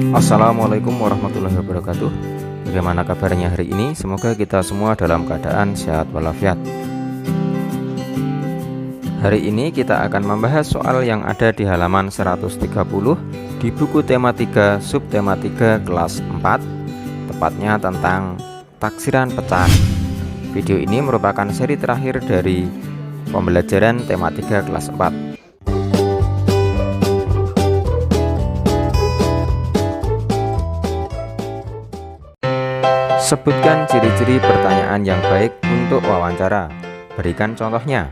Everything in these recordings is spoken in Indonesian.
Assalamualaikum warahmatullahi wabarakatuh. Bagaimana kabarnya hari ini? Semoga kita semua dalam keadaan sehat walafiat. Hari ini kita akan membahas soal yang ada di halaman 130 di buku tema 3 subtema 3 kelas 4, tepatnya tentang taksiran pecahan. Video ini merupakan seri terakhir dari pembelajaran tema 3 kelas 4. Sebutkan ciri-ciri pertanyaan yang baik untuk wawancara. Berikan contohnya.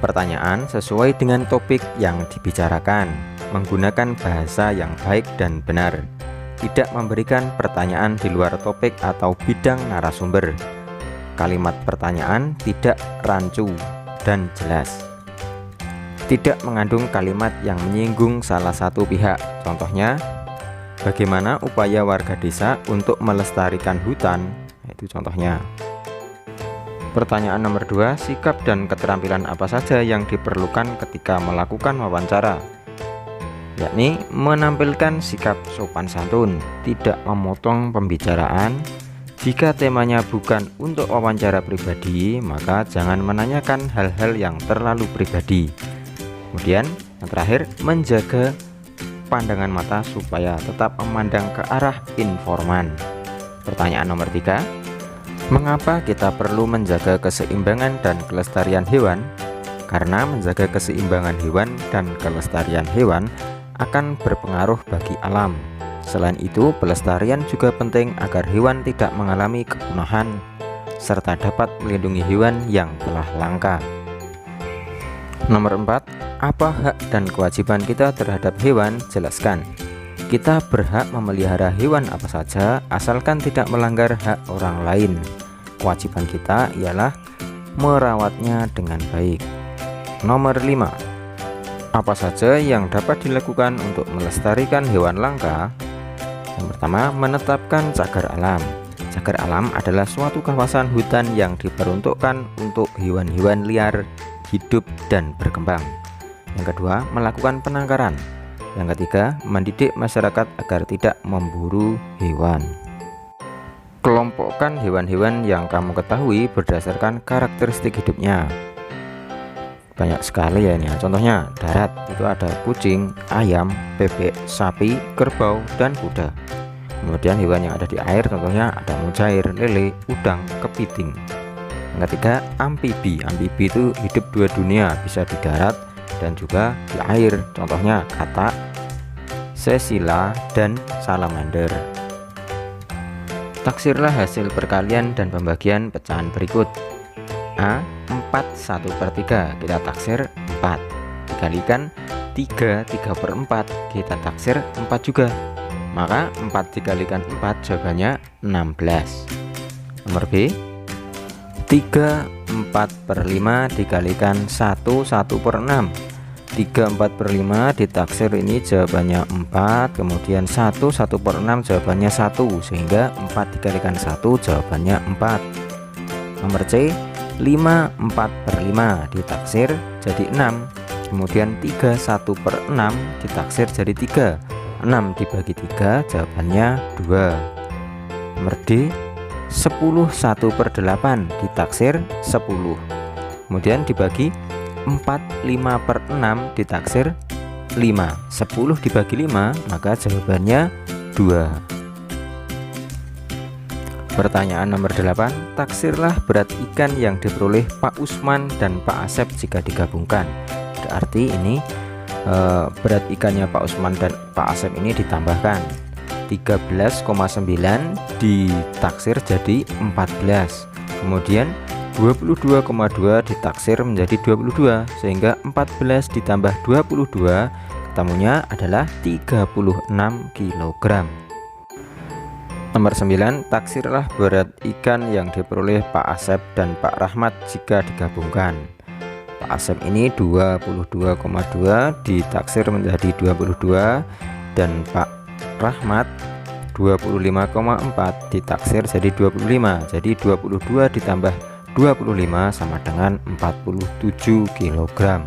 Pertanyaan sesuai dengan topik yang dibicarakan, menggunakan bahasa yang baik dan benar, tidak memberikan pertanyaan di luar topik atau bidang narasumber. Kalimat pertanyaan tidak rancu dan jelas. Tidak mengandung kalimat yang menyinggung salah satu pihak. Contohnya, bagaimana upaya warga desa untuk melestarikan hutan? Itu contohnya. Pertanyaan nomor 2, sikap dan keterampilan apa saja yang diperlukan ketika melakukan wawancara? Yakni menampilkan sikap sopan santun, tidak memotong pembicaraan. Jika temanya bukan untuk wawancara pribadi, maka jangan menanyakan hal-hal yang terlalu pribadi. Kemudian yang terakhir, menjaga pandangan mata supaya tetap memandang ke arah informan. Pertanyaan nomor 3, mengapa kita perlu menjaga keseimbangan dan kelestarian hewan? Karena menjaga keseimbangan hewan dan kelestarian hewan akan berpengaruh bagi alam. Selain itu, pelestarian juga penting agar hewan tidak mengalami kepunahan serta dapat melindungi hewan yang telah langka. Nomor 4, apa hak dan kewajiban kita terhadap hewan? Jelaskan. Kita berhak memelihara hewan apa saja asalkan tidak melanggar hak orang lain. Kewajiban kita ialah merawatnya dengan baik. Nomor 5, apa saja yang dapat dilakukan untuk melestarikan hewan langka? Yang pertama, menetapkan cagar alam. Cagar alam adalah suatu kawasan hutan yang diperuntukkan untuk hewan-hewan liar hidup dan berkembang. Yang kedua, melakukan penangkaran. Yang ketiga, mendidik masyarakat agar tidak memburu hewan. Kelompokkan hewan-hewan yang kamu ketahui berdasarkan karakteristik hidupnya. Banyak sekali ya ini. Contohnya, darat itu ada kucing, ayam, bebek, sapi, kerbau, dan kuda. Kemudian hewan yang ada di air contohnya ada mujair, lele, udang, kepiting. Yang ketiga, amfibi. Amfibi itu hidup dua dunia, bisa di darat dan juga di air. Contohnya katak, sesila, dan salamander. Taksirlah hasil perkalian dan pembagian pecahan berikut. A, 4 1/3, kita taksir 4. Dikalikan 3 3/4, kita taksir 4 juga. Maka 4 dikalikan 4 jawabannya 16. Nomor B, 3 4/5 dikalikan 1 1/6. 3 4/5 ditaksir ini jawabannya 4, kemudian 1 1/6 jawabannya 1, sehingga 4 dikalikan 1 jawabannya 4. Nomor C, 5 4/5 ditaksir jadi 6, kemudian 3 1/6 ditaksir jadi 3. 6 dibagi 3 jawabannya 2. Nomor D, 10 1/8 ditaksir 10, kemudian dibagi 4 5/6 ditaksir 5. 10 dibagi 5 maka jawabannya 2. Pertanyaan nomor 8, taksirlah berat ikan yang diperoleh Pak Usman dan Pak Asep jika digabungkan. Berarti ini berat ikannya Pak Usman dan Pak Asep ini ditambahkan. 13,9 ditaksir jadi 14, kemudian 22,2 ditaksir menjadi 22, sehingga 14 ditambah 22 ketemunya adalah 36 kg. Nomor 9, taksirlah berat ikan yang diperoleh Pak Asep dan Pak Rahmat jika digabungkan. Pak Asep ini 22,2 ditaksir menjadi 22, dan Pak Rahmat 25,4 ditaksir jadi 25. Jadi 22 ditambah 25 sama dengan 47 kg.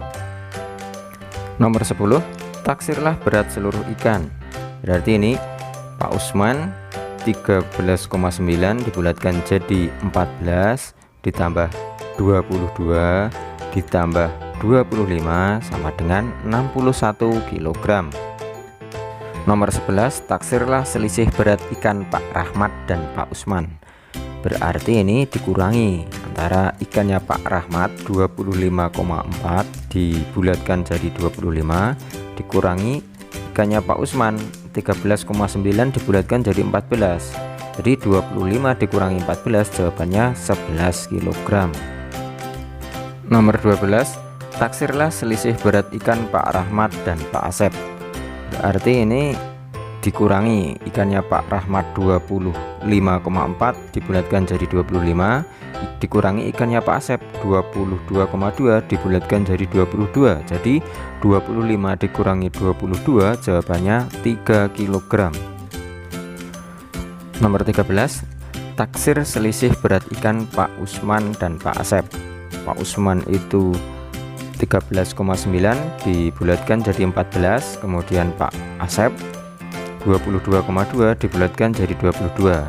Nomor 10, taksirlah berat seluruh ikan. Berarti ini Pak Usman 13,9 dibulatkan jadi 14 ditambah 22 ditambah 25 sama dengan 61 kg. Nomor 11, taksirlah selisih berat ikan Pak Rahmat dan Pak Usman. Berarti ini dikurangi antara ikannya Pak Rahmat 25,4 dibulatkan jadi 25 dikurangi ikannya Pak Usman 13,9 dibulatkan jadi 14. Jadi 25 dikurangi 14 jawabannya 11 kg. Nomor 12, taksirlah selisih berat ikan Pak Rahmat dan Pak Asep. Berarti ini dikurangi ikannya Pak Rahmat 25,4 dibulatkan jadi 25 dikurangi ikannya Pak Asep 22,2 dibulatkan jadi 22. Jadi 25 dikurangi 22 jawabannya 3 kg. Nomor 13, taksir selisih berat ikan Pak Usman dan Pak Asep. Pak Usman itu 13,9 dibulatkan jadi 14, kemudian Pak Asep 22,2 dibulatkan jadi 22.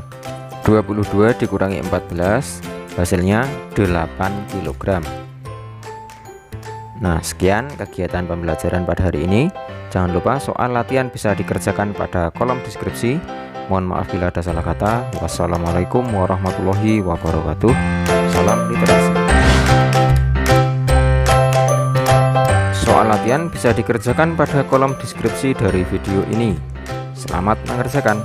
22 dikurangi 14 hasilnya 8 kg. Nah, sekian kegiatan pembelajaran pada hari ini. Jangan lupa soal latihan bisa dikerjakan pada kolom deskripsi. Mohon maaf bila ada salah kata. Wassalamualaikum warahmatullahi wabarakatuh. Salam literasi. Soal latihan bisa dikerjakan pada kolom deskripsi dari video ini. Selamat mengerjakan.